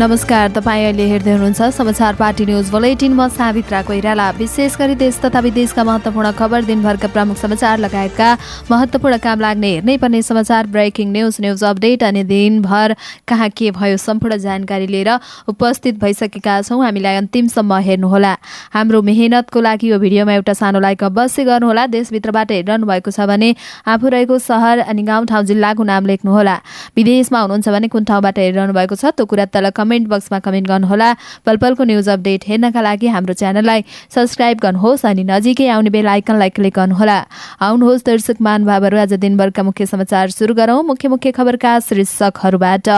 नमस्कार, तपाईँ अहिले हेर्दै हुनुहुन्छ समाचार पार्टी न्युज बुलेटिन। म सावित्रा कोइराला। विशेष गरी देश तथा विदेशका महत्त्वपूर्ण खबर, दिनभरका प्रमुख समाचार लगायतका महत्त्वपूर्ण काम लाग्ने हेर्नै पर्ने समाचार, ब्रेकिङ न्युज अपडेट अनि दिनभर कहाँ के भयो सम्पूर्ण जानकारी लिएर उपस्थित भइसकेका छौँ। हामीलाई अन्तिमसम्म हेर्नुहोला। हाम्रो मेहनतको लागि यो भिडियोमा एउटा सानो लाइक अवश्य गर्नुहोला। देशभित्रबाट हेरिरहनु भएको छ भने आफू रहेको सहर अनि गाउँठाउँ जिल्लाको नाम लेख्नुहोला। विदेशमा हुनुहुन्छ भने कुन ठाउँबाट हेरिरहनु भएको छ त्यो कुरा तल कमेन्ट बक्समा कमेन्ट गर्नुहोला। पलपलको न्युज अपडेट हेर्नका लागि हाम्रो च्यानललाई सब्स्क्राइब गर्नुहोस् अनि नजिकै आउने बेल आइकनलाई क्लिक गर्नुहोला। आउनुहोस् दर्शक महानुभावहरू, आज दिनभरका मुख्य समाचार सुरु गरौँ। मुख्य खबरका शीर्षकहरूबाट।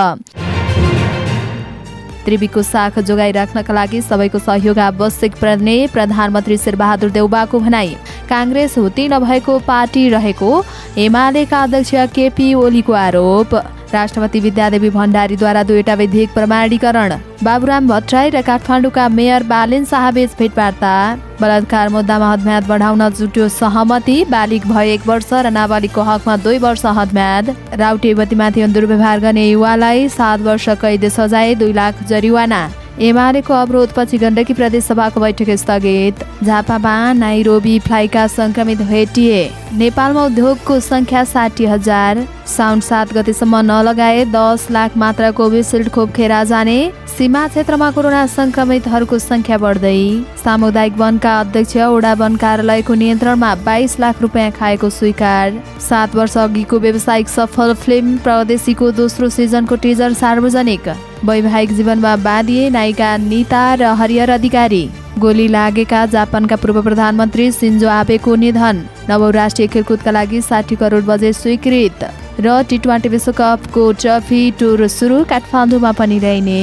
त्रिवीको साख जोगाइराख्नका लागि सबैको सहयोग आवश्यक पर्ने प्रधानमन्त्री शेरबहादुर देउवाको भनाई। कांग्रेस हुती नभएको पार्टी रहेको एमालेका अध्यक्ष केपी ओलीको आरोप। राष्ट्रपति विद्यादेवी भण्डारीद्वारा दुईवटा विधेयक प्रमाणीकरण। बाबुराम भट्टराई र काठमाडौँका मेयर बालेन शाहबीच भेटवार्ता। बलात्कार मुद्दामा हदम्याद बढाउन जुट्यो सहमति। बालिग भए 1 वर्ष र नाबालिगको हकमा 2 वर्ष हदम्याद। राउटे युवतीमाथि दुर्व्यवहार गर्ने युवालाई 7 वर्ष कैद सजाय, 2 लाख जरिवाना। एमालेको अवरोधपछि गण्डकी प्रदेश सभाको बैठक स्थगित। झापामा नाइरोबी फ्लाइका संक्रमित भेटिए। नेपालमा उद्योगको संख्या 60,000। साउन 7 गतेसम्म नलगाए 10 लाख मात्रा कोभिसिल्ड खोप खेर जाने। सीमा क्षेत्रमा कोरोना संक्रमितहरूको संख्या बढ्दै। सामुदायिक वनका अध्यक्ष ओडा वन कार्यालयको नियन्त्रणमा 22 लाख रुपियाँ खाएको स्वीकार। 7 वर्ष अघिको व्यावसायिक सफल फिल्म परदेशीको दोस्रो सिजनको टिजर सार्वजनिक। वैवाहिक जीवनमा बाँधिए नायिका नीता र हरिहर अधिकारी। गोली लागेका जापानका पूर्व प्रधानमन्त्री सिन्जो आबेको निधन। नवौं राष्ट्रिय खेलकुदका लागि 60 करोड बजेट स्वीकृत। र टी20 विश्वकपको ट्रफी टुर सुरु, काठमाडौँमा पनि रहने।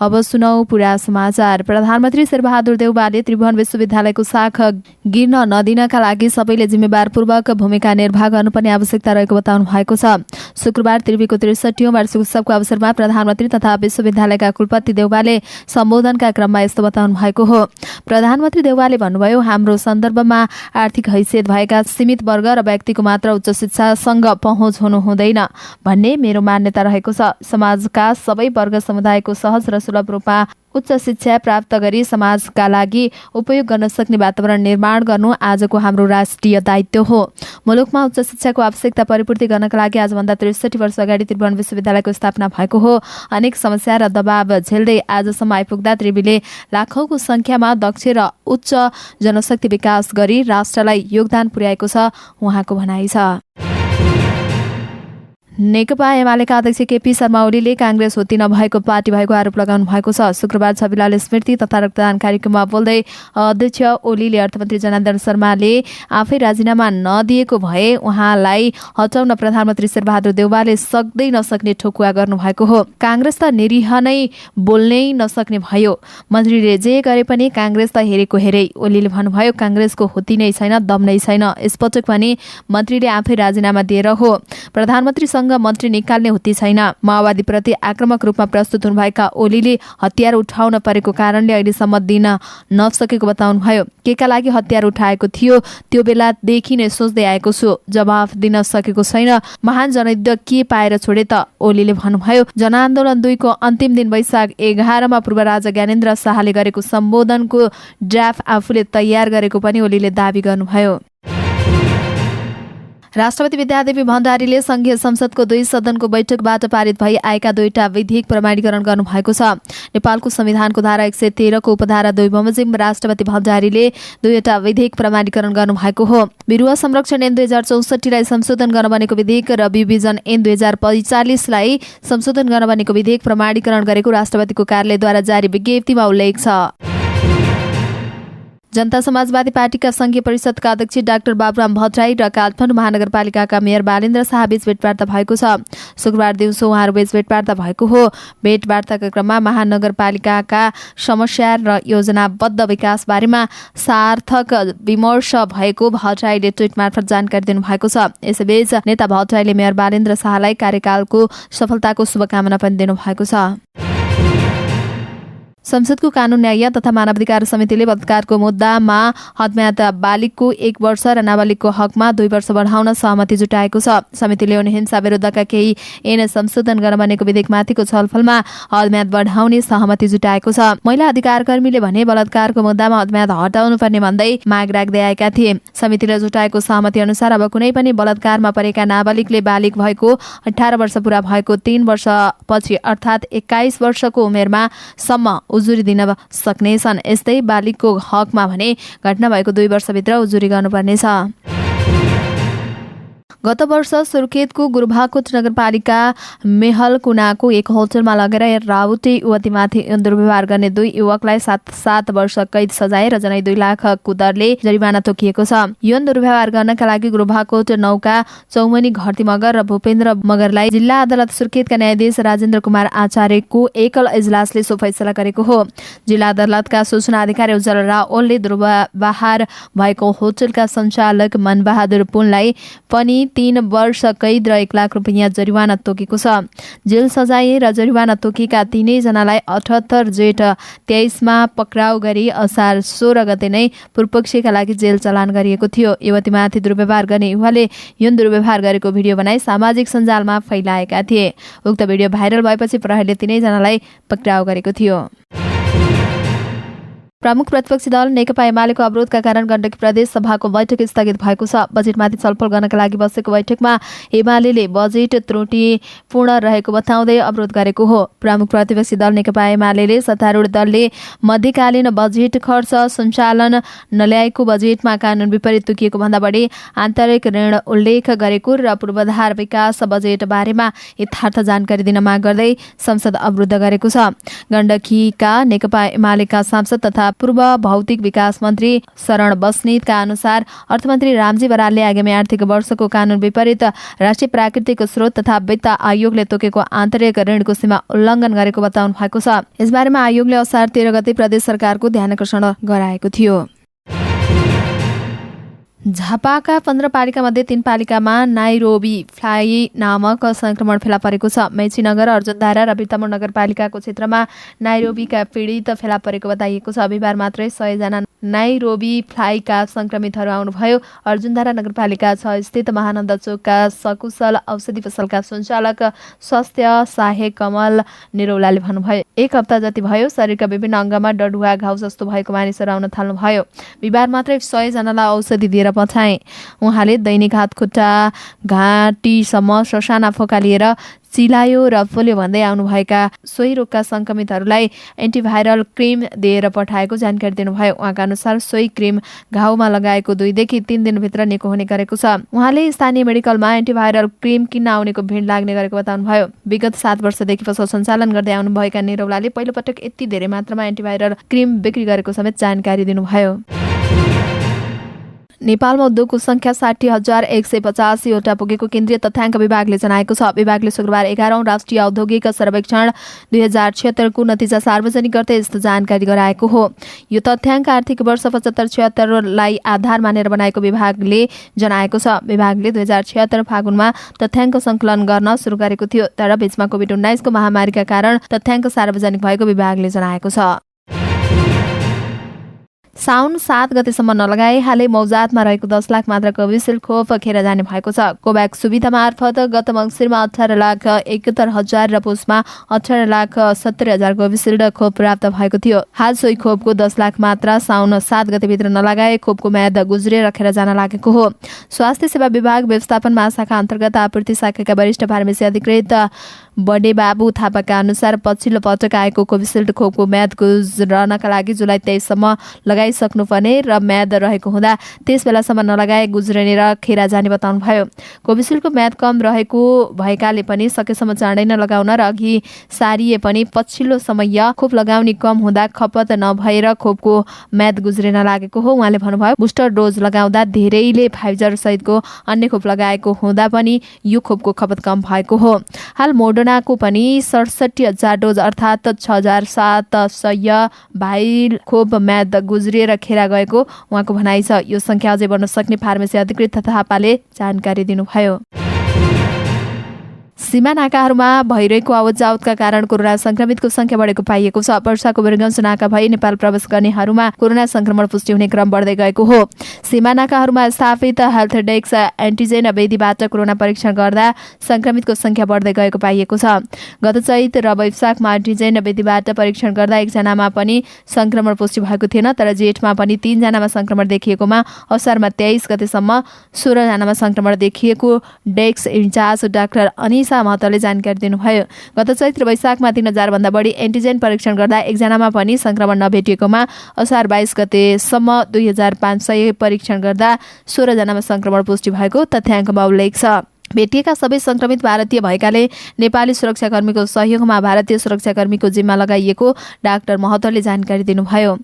अब सुनौ पूरा समाचार। प्रधानमन्त्री शेरबहादुर देउवाले त्रिभुवन विश्वविद्यालयको साख गिर्न नदिनका लागि सबैले जिम्मेवारपूर्वक भूमिका निर्वाह गर्नुपर्ने आवश्यकता रहेको बताउनु भएको छ। शुक्रबार त्रिवीको 63औं वार्षिक उत्सवको अवसरमा प्रधानमन्त्री तथा विश्वविद्यालयका कुलपति देउवाले सम्बोधनका क्रममा यस्तो बताउनु भएको हो। प्रधानमन्त्री देउवाले भन्नुभयो, हाम्रो सन्दर्भमा आर्थिक हैसियत भएका सीमित वर्ग र व्यक्तिको मात्र उच्च शिक्षासँग पहुँच हुनु हुँदैन भन्ने मेरो मान्यता रहेको छ। समाजका सबै वर्ग समुदायको सहज र सुलभ रूपमा उच्च शिक्षा प्राप्त गरी समाजका लागि उपयोग गर्न सक्ने वातावरण निर्माण गर्नु आजको हाम्रो राष्ट्रिय दायित्व हो। मुलुकमा उच्च शिक्षाको आवश्यकता परिपूर्ति गर्नका लागि आजभन्दा 63 वर्ष अगाडि त्रिभुवन विश्वविद्यालयको स्थापना भएको हो। अनेक समस्या र दबाव झेल्दै आजसम्म आइपुग्दा त्रिवीले लाखौंको संख्यामा दक्ष र उच्च जनशक्ति विकास गरी राष्ट्रलाई योगदान पुर्याएको छ, उहाँको भनाइ छ। नेकपा एमालेका अध्यक्ष केपी शर्मा ओलीले कांग्रेस हुती नभएको पार्टी भएको आरोप लगाउनु भएको छ। शुक्रबार छविलाल स्मृति तथा रक्तदान कार्यक्रममा बोल्दै अध्यक्ष ओलीले अर्थमन्त्री जनार्दन शर्माले आफै राजीनामा नदिएको भए उहाँलाई हटाउन प्रधानमन्त्री शेरबहादुर देउवाले सक्दै नसक्ने ठोकुवा गर्नुभएको हो। कांग्रेस त निरीह नै बोल्नै नसक्ने भयो। मन्त्रीले जे गरे पनि कांग्रेस त हेरेको हेरै। ओलीले भन्नुभयो, कांग्रेसको हुती नै छैन, दम नै छैन। यसपटक पनि मन्त्रीले आफै राजीनामा दिएर हो। प्रधानमन्त्रीसँग मन्त्री निकाल्ने हुती छैन। माओवादी प्रति आक्रामक रूपमा प्रस्तुत हुनुभएका ओलीले हतियार उठाउन परेको कारणले अहिलेसम्म दिन नसकेको बताउनुभयो। केका लागि हतियार उठाएको थियो त्यो बेलादेखि नै सोच्दै आएको छु, जवाफ दिन सकेको छैन। महान जनयुद्ध के पाएर छोडे त? ओलीले भन्नुभयो। जनआन्दोलन 2 को अन्तिम दिन वैशाख 11 मा पूर्व राजा ज्ञानेन्द्र शाहले गरेको सम्बोधनको ड्राफ्ट आफूले तयार गरेको पनि ओलीले दाबी गर्नुभयो। राष्ट्रपति विद्यादेवी भण्डारीले संघीय संसदको 2 सदनको बैठकबाट पारित भई आएका 2वटा विधेयक प्रमाणीकरण गर्नुभएको छ। नेपालको संविधानको धारा 113 को उपधारा 2 बमोजिम राष्ट्रपति भण्डारीले 2वटा विधेयक प्रमाणीकरण गर्नुभएको हो। बिरुवा संरक्षण ऐन 2064 लाई संशोधन गर्न बनेको विधेयक र विभिजन ऐन 2045 लाई संशोधन गर्न बनेको विधेयक प्रमाणीकरण गरेको राष्ट्रपतिको कार्यालयद्वारा जारी विज्ञप्तिमा उल्लेख छ। जनता समाजवादी पार्टीका संघीय परिषदका अध्यक्ष डाक्टर बाबुराम भट्टराई र काठमाडौँ महानगरपालिकाका मेयर बालेन्द्र शाहबीच भेटवार्ता भएको छ। शुक्रबार दिउँसो उहाँहरूबीच भेटवार्ता भएको हो। भेटवार्ताका क्रममा महानगरपालिकाका समस्या र योजनाबद्ध विकास बारेमा सार्थक विमर्श भएको भट्टराईले ट्विट मार्फत जानकारी दिनुभएको छ। यसैबीच नेता भट्टराईले मेयर बालेन्द्र शाहलाई कार्यकालको सफलताको शुभकामना पनि दिनुभएको छ। संसदको कानून न्याय तथा मानवाधिकार समितिले बलात्कारको मुद्दामा हदम्याद बालिगको 1 वर्ष र नाबालिगको हकमा 2 वर्ष बढाउन सहमति जुटाएको छ। समितिले यौन हिंसा विरुद्धका केही ऐन संशोधन गर्न बनेको विधेयकमाथिको छलफलमा हदम्याद बढाउने सहमति जुटाएको छ। महिला अधिकार कर्मीले भने बलात्कारको मुद्दामा हदम्याद हटाउनु पर्ने भन्दै माग राख्दै आएका थिए। समितिले जुटाएको सहमति अनुसार अब कुनै पनि बलात्कारमा परेका नाबालिगले बालिग भएको 18 वर्ष पुरा भएको 3 वर्षपछि अर्थात् 21 वर्षको उमेरमा सम्म उजुरी दिन सक्नेछन्। यस्तै बालिगको हकमा भने घटना भएको 2 वर्षभित्र उजुरी गर्नुपर्नेछ। गत वर्ष सुर्खेतको गुरुभाकुट नगरपालिका मेहलकुनाको एक होटलमा लगेर राउटे युवतीमाथि दुर्व्यवहार गर्ने 2 युवकलाई 7 वर्ष कैद सजाय र जनै 2 लाखको दरले जरिवाना तोकिएको छ। यौन दुर्व्यवहार गर्नका लागि गुरुभाकुट नौका चौमनी घरती मगर र भूपेन्द्र मगरलाई जिल्ला अदालत सुर्खेतका न्यायाधीश राजेन्द्र कुमार आचार्यको एकल इजलासले सो फैसला गरेको हो। जिल्ला अदालतका सूचना अधिकारी उज्जवल रावलले दुर्व्यवहार भएको होटलका सञ्चालक मनबहादुर पुनलाई पनि 3 वर्ष कैद र 1 लाख रुपैयाँ जरिवाना तोकेको छ। जेल सजाय र जरिवाना तोकेका तीनैजनालाई 78 जेठ 23 मा पक्राउ गरी असार 16 गते नै पूर्वपक्षका लागि जेल चलान गरिएको थियो। युवतीमाथि दुर्व्यवहार गर्ने युवाले यौन दुर्व्यवहार गरेको भिडियो बनाई सामाजिक सञ्जालमा फैलाएका थिए। उक्त भिडियो भाइरल भएपछि प्रहरीले तीनैजनालाई पक्राउ गरेको थियो। प्रमुख प्रतिपक्षी दल नेकपा एमालेको अवरोधका कारण गण्डकी प्रदेश सभाको बैठक स्थगित भएको छ। बजेटमाथि छलफल गर्नका लागि बसेको बैठकमा एमालेले बजेट त्रुटिपूर्ण रहेको बताउँदै अवरोध गरेको हो। प्रमुख प्रतिपक्षी दल नेकपा एमालेले सत्तारूढ दलले मध्यकालीन बजेट खर्च सञ्चालन नल्याएको, बजेटमा कानून विपरीत तोकिएको भन्दा बढी आन्तरिक ऋण उल्लेख गरेको र पूर्वाधार विकास बजेट बारेमा यथार्थ जानकारी दिन माग गर्दै संसद अवरुद्ध गरेको छ। गण्डकीका नेकपा एमालेका सांसद तथा पूर्व भौतिक विकास मन्त्री शरण बस्नेतका अनुसार अर्थमन्त्री रामजी बरालले आगामी आर्थिक वर्षको कानून विपरीत राष्ट्रिय प्राकृतिक स्रोत तथा वित्त आयोगले तोकेको आन्तरिक ऋणको सीमा उल्लङ्घन गरेको बताउनु भएको छ। यसबारेमा आयोगले असार 13 गते प्रदेश सरकारको ध्यानकर्षण गराएको थियो। झापाका 15 पालिकामध्ये 3 पालिकामा नाइरोबी फ्लाई नामक संक्रमण फेला परेको छ। मेची नगर, अर्जुनधारा र बिर्तामोड नगरपालिकाको क्षेत्रमा नाइरोबीका पीडित फेला परेको बताइएको छ। बिहिबार मात्रै 100 जना नाइरोबी फ्लाइका संक्रमितहरू आउनुभयो। अर्जुनधारा नगरपालिका 6 स्थित महानन्द चोकका सकुशल औषधि पसलका सञ्चालक स्वास्थ्य सहायक कमल निरौलाले भन्नुभयो, 1 हप्ता जति भयो शरीरका विभिन्न अङ्गमा डढुवा घाउ जस्तो भएको मानिसहरू आउन थाल्नुभयो। बिहिबार मात्रै 100 जनालाई औषधि दिएर पठाए। उहाँले दैनिक हात खुट्टा घाँटीसम्म ससाना फोका लिएर चिलायो र पोलियो भन्दै आउनुभएका सोही रोगका संक्रमितहरूलाई एन्टिभाइरल क्रिम दिएर पठाएको जानकारी दिनुभयो। उहाँका अनुसार सोही क्रिम घाउमा लगाएको 2 देखि 3 दिनभित्र निको हुने गरेको छ। उहाँले स्थानीय मेडिकलमा एन्टिभाइरल क्रिम किन्न आउनेको भिड लाग्ने गरेको बताउनुभयो। विगत 7 वर्षदेखि पसल सञ्चालन गर्दै आउनुभएका निरौलाले पहिलोपटक यति धेरै मात्रामा एन्टिभाइरल क्रिम बिक्री गरेको समेत जानकारी दिनुभयो। नेपालमा उद्योगको संख्या 60,185 वटा पुगेको केन्द्रीय तथ्याङ्क विभागले जनाएको छ। विभागले शुक्रबार 11औं राष्ट्रिय औद्योगिक सर्वेक्षण 2076 को नतिजा सार्वजनिक गर्दै यस्तो जानकारी गराएको हो। यो तथ्याङ्क आर्थिक वर्ष 75-76 लाई आधार मानेर बनाएको विभागले जनाएको छ। विभागले 2076 फागुनमा तथ्याङ्क सङ्कलन गर्न सुरु गरेको थियो, तर बीचमा कोभिड-19 को महामारीका कारण तथ्याङ्क सार्वजनिक भएको विभागले जनाएको छ। साउन 7 गतेसम्म नलगाए हालै मौजातमा रहेको 10 लाख मात्र कोभिसिल्ड खोप खेर जाने भएको छ। कोभ्याक्स सुविधा मार्फत गत मङ्सिरमा 18,71,000 र पुसमा 18,70,000 कोभिसिल्ड खोप प्राप्त भएको थियो। हाल सोही खोपको 10 लाख मात्रा साउन 7 गतेभित्र नलगाए खोपको म्याद गुज्रेर खेर जान लागेको हो। स्वास्थ्य सेवा विभाग व्यवस्थापन महाशाखा अन्तर्गत आपूर्ति शाखाका वरिष्ठ फार्मेसी अधिकृत बडेबाबु थापाका अनुसार पछिल्लो पटक आएको कोभिसिल्ड खोपको म्याद गुज्रनका लागि जुलाई 23 सम्म लगाइसक्नुपर्ने र म्याद रहेको हुँदा त्यस बेलासम्म नलगाए गुज्रने र खेरा जाने बताउनुभयो। कोभिसिल्डको म्याद कम रहेको भएकाले पनि सकेसम्म चाँडै नलगाउन र अघि सारिए पनि पछिल्लो समय खोप लगाउने कम हुँदा खपत नभएर खोपको म्याद गुज्रेन लागेको हो। उहाँले भन्नुभयो, बुस्टर डोज लगाउँदा धेरैले फाइजर सहितको अन्य खोप लगाएको हुँदा पनि यो खोपको खपत कम भएको हो। हाल मोडर्नाको पनि 67,000 डोज अर्थात् 6,700 भाइल खोप म्याद गुज्रिएर खेरा गएको उहाँको भनाइ छ। यो संख्या अझै बढ्न सक्ने फार्मेसी अधिकृत थापाले जानकारी दिनुभयो। सीमानाकाहरूमा भइरहेको आवतजावतका कारण कोरोना संक्रमितको संख्या बढेको पाइएको छ। वर्षाको वीरगञ्ज नाका भई नेपाल प्रवेश गर्नेहरूमा कोरोना संक्रमण पुष्टि हुने क्रम बढ्दै गएको हो। सीमानाकाहरूमा स्थापित हेल्थ डेस्क एन्टिजेन वेदीबाट कोरोना परीक्षण गर्दा संक्रमितको संख्या बढ्दै गएको पाइएको छ। गत चैत र वैशाखमा एन्टिजेन वेदीबाट परीक्षण गर्दा एकजनामा पनि संक्रमण पुष्टि भएको थिएन, तर जेठमा पनि 3 जनामा संक्रमण देखिएकोमा असारमा 23 गतेसम्म 16 जनामा संक्रमण देखिएको डेस्क इन्चार्ज डाक्टर अनिसा महतोले जानकारी दिनुभयो। गत चैत र वैशाखमा 3000 भन्दा बढी एन्टिजेन परीक्षण गर्दा एकजनामा पनि संक्रमण नभेटिएकोमा असार 22 गतेसम्म 2500 परीक्षण गर्दा 16 जनामा संक्रमण पुष्टि भएको तथ्याङ्कमा उल्लेख छ। भेटिएका सबै संक्रमित भारतीय भएकाले नेपाली सुरक्षाकर्मीको सहयोगमा भारतीय सुरक्षाकर्मीको जिम्मा लगाइएको डाक्टर महतोले जानकारी दिनुभयो।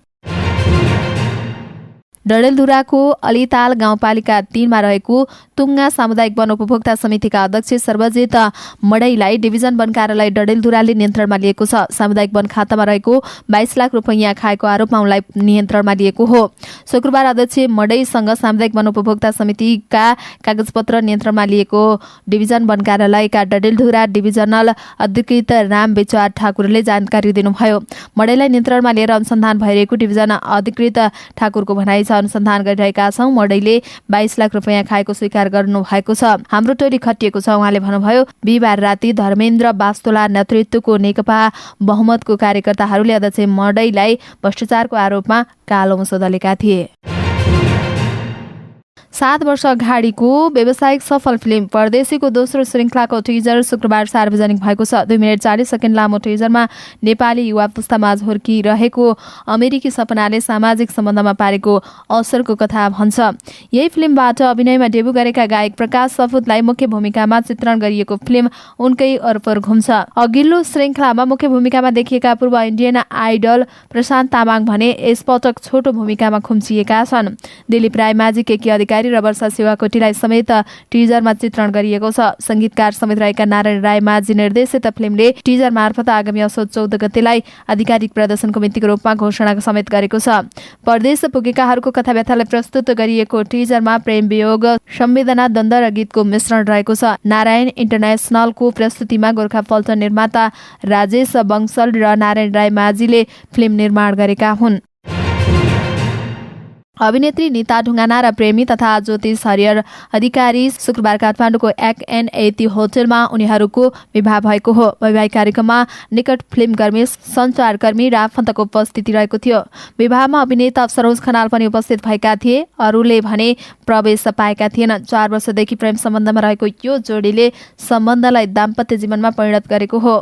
डडेलधुराको अलिताल गाउँपालिका 3 मा रहेको तुङ्गा सामुदायिक वन उपभोक्ता समितिका अध्यक्ष सर्वजित मडैलाई डिभिजन वन कार्यालय डडेलधुराले नियन्त्रणमा लिएको छ। सामुदायिक वन खातामा रहेको 22 लाख रुपैयाँ खाएको आरोपमा उनलाई नियन्त्रणमा लिएको हो। शुक्रबार अध्यक्ष मडैसँग सामुदायिक वन उपभोक्ता समितिका कागजपत्र नियन्त्रणमा लिएको डिभिजन वन कार्यालयका डडेलधुरा डिभिजनल अधिकृत राम बेचुवा ठाकुरले जानकारी दिनुभयो। मडैलाई नियन्त्रणमा लिएर अनुसन्धान भइरहेको डिभिजन अधिकृत ठाकुरको भनाइ छ। अनुसन्धान गरिरहेका छौं। मडैले 22 लाख रुपैयाँ खाएको स्वीकार गर्नु भएको छ। हाम्रो टोली खटिएको छ। उहाँले भन्नुभयो। बिहिबार राति धर्मेन्द्र बास्तोला नेतृत्वको नेकपा बहुमतको कार्यकर्ताहरूले अध्यक्ष मडैलाई भ्रष्टाचारको आरोपमा कालो मुसो दलेका थिए। 7 वर्ष अगाडिको व्यावसायिक सफल फिल्म परदेशीको दोस्रो श्रृङ्खलाको टिजर शुक्रबार सार्वजनिक भएको छ। 2 मिनेट 40 सेकेन्ड लामो टिजरमा नेपाली युवा पुस्तामाझ हुर्किरहेको अमेरिकी सपनाले सामाजिक सम्बन्धमा पारेको असरको कथा भन्छ। यही फिल्मबाट अभिनयमा डेब्यु गरेका गायक प्रकाश सपुतलाई मुख्य भूमिकामा चित्रण गरिएको फिल्म उनकै वरपर घुम्छ। अघिल्लो श्रृङ्खलामा मुख्य भूमिकामा देखिएका पूर्व इन्डियन आइडल प्रशान्त तामाङ भने यसपटक छोटो भूमिकामा खुम्चिएका छन्। दिलीप रायमाझी, केके अधिकारी र वर्षा शिवाकोटीलाई समेत टिजरमा चित्रण गरिएको छ। संगीतकार समेत रहेका नारायण रायमाझी निर्देशित फिल्मले टिजर मार्फत आगामी असोज 14 गतेलाई आधिकारिक प्रदर्शनको मितिको रूपमा घोषणा समेत गरेको छ। परदेश पुगेकाहरूको कथा व्यथालाई प्रस्तुत गरिएको टिजरमा प्रेम, वियोग, संवेदना, द्वन्द र गीतको मिश्रण रहेको छ। नारायण इन्टरनेसनलको प्रस्तुतिमा गोर्खा पल्टन निर्माता राजेश बंसल र नारायण रायमाझीले फिल्म निर्माण गरेका हुन्। अभिनेत्री नीता ढुङ्गाना र प्रेमी तथा ज्योतिष हरिहर अधिकारी शुक्रबार काठमाडौँको एक होटलमा उनीहरूको विवाह भएको हो। वैवाहिक कार्यक्रममा निकट फिल्मकर्मी, सञ्चारकर्मी र आफन्तको उपस्थिति रहेको थियो। विवाहमा अभिनेता सरोज खनाल पनि उपस्थित भएका थिए। अरूले भने प्रवेश पाएका थिएनन्। 4 वर्षदेखि प्रेम सम्बन्धमा रहेको यो जोडीले सम्बन्धलाई दाम्पत्य जीवनमा परिणत गरेको हो।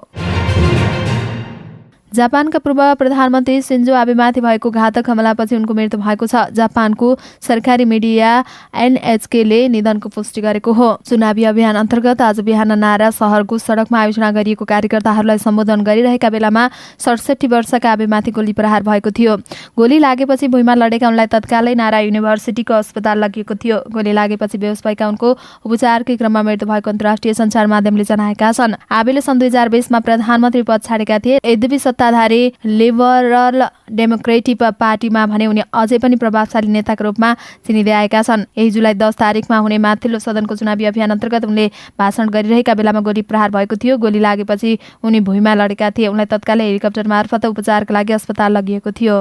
जापानका पूर्व प्रधानमन्त्री सिन्जो आबेमाथि भएको घातक हमलापछि उनको मृत्यु भएको छ। जापानको सरकारी मिडिया एनएचकेले निधनको पुष्टि गरेको हो। चुनावी अभियान अन्तर्गत आज बिहान नारा सहरको सडकमा आयोजना गरिएको कार्यकर्ताहरूलाई सम्बोधन गरिरहेका बेलामा 67 वर्षका आबेमाथि गोली प्रहार भएको थियो। गोली लागेपछि भुइँमा लडेका उनलाई तत्कालै नारा युनिभर्सिटीको अस्पताल लगिएको थियो। गोली लागेपछि बेहोस भएका उनको उपचारकै क्रममा मृत्यु भएको अन्तर्राष्ट्रिय सञ्चार माध्यमले जनाएका छन्। आबेले सन् 2020 मा प्रधानमन्त्री पद छाडेका थिए। यद्यपि सत्ताधारी लिबरल डेमोक्रेटिक पार्टीमा भने उनी अझै पनि प्रभावशाली नेताका रूपमा चिनिँदै आएका छन्। यही जुलाई 10 तारिकमा हुने माथिल्लो सदनको चुनावी अभियान अन्तर्गत उनले भाषण गरिरहेका बेलामा गोली प्रहार भएको थियो। गोली लागेपछि उनी भुइँमा लडेका थिए। उनलाई तत्कालै हेलिकप्टर मार्फत उपचारका लागि अस्पताल लगिएको थियो।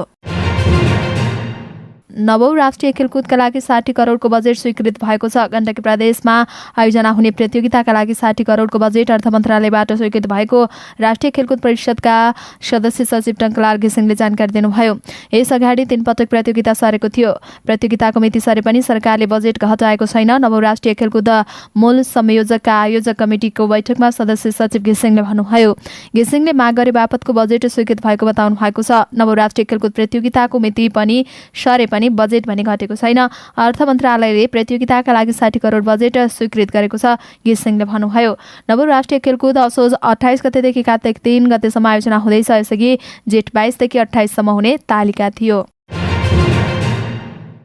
नवौं राष्ट्रिय खेलकुदका लागि 60 करोडको बजेट स्वीकृत भएको छ। गण्डकी प्रदेशमा आयोजना हुने प्रतियोगिताका लागि 60 करोडको बजेट अर्थ मन्त्रालयबाट स्वीकृत भएको राष्ट्रिय खेलकुद परिषदका सदस्य सचिव टङ्कलाल घिसिङले जानकारी दिनुभयो। यसअगाडि 3 पटक प्रतियोगिता सरेको थियो। प्रतियोगिताको मिति सरे पनि सरकारले बजेट हटाएको छैन। नवौं राष्ट्रिय खेलकुद मूल संयोजकका आयोजक कमिटिको बैठकमा सदस्य सचिव घिसिङले भन्नुभयो। घिसिङले माग गरे बापतको बजेट स्वीकृत भएको बताउनु भएको छ। नवौं राष्ट्रिय खेलकुद प्रतियोगिताको मिति पनि सरे पनि बजेट भने घटेको छैन। अर्थ मन्त्रालयले प्रतियोगिताका लागि 60 करोड बजेट स्वीकृत गरेको छ, घिसिङले भन्नुभयो। नवौं राष्ट्रिय खेलकुद असोज 28 गतेदेखि कार्तिक 3 गतेसम्म आयोजना हुँदैछ। यसअघि जेठ 22 देखि 28 सम्म हुने तालिका थियो।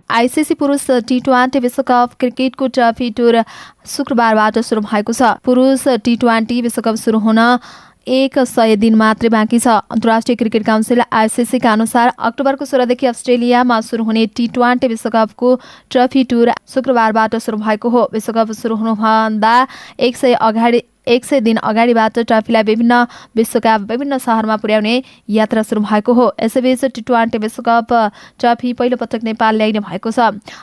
आईसीसी पुरुष टी20 विश्वकप क्रिकेटको ट्रफी टुर शुक्रबारबाट सुरु भएको छ। पुरुष टी20 विश्वकप सुरु हुन 100 दिन मात्रै बाँकी छ। अन्तर्राष्ट्रिय क्रिकेट काउन्सिल आईसीसीका अनुसार अक्टोबरको 16 देखि अस्ट्रेलियामा सुरु हुने टी20 विश्वकपको ट्रफी टुर शुक्रबारबाट सुरु भएको हो। विश्वकप सुरु हुनुभन्दा 100 दिन अगाडिबाट ट्रफीलाई विभिन्न विश्वका विभिन्न शहरमा पुर्याउने यात्रा सुरु भएको हो। यसैबीच टी20 विश्वकप ट्रफी पहिलोपटक नेपाल ल्याइने भएको छ।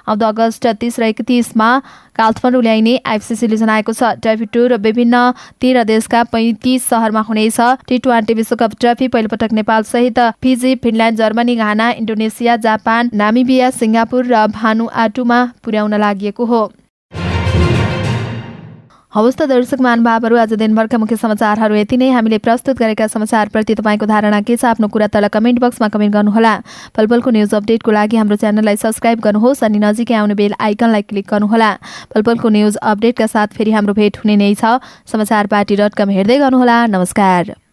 आउँदो अगस्त 30 र 31 मा काठमाडौँ ल्याइने आइएफसीले जनाएको छ। ट्रफी टुर विभिन्न 13 देशका 35 शहरमा हुनेछ। टी20 विश्वकप ट्रफी पहिलोपटक नेपाल सहित fizzy, Finland, Germany, Ghana, Indonesia, Japan, Namibia, Singapore र भानुआटुमा पुर्याउन लागि हो। हवस् त दर्शक महानुभावहरू, आज दिनभरका मुख्य समाचारहरू यति नै। हामीले प्रस्तुत गरेका समाचारप्रति तपाईँको धारणा के छ? आफ्नो कुरा तल कमेन्ट बक्समा कमेन्ट गर्नुहोला। पलपलको न्युज अपडेटको लागि हाम्रो च्यानललाई सब्स्क्राइब गर्नुहोस् अनि नजिकै आउने बेल आइकनलाई क्लिक गर्नुहोला। पलपलको न्युज अपडेटका साथ फेरि हाम्रो भेट हुने नै छ। समाचारपाटी.com हेर्दै गर्नुहोला। नमस्कार।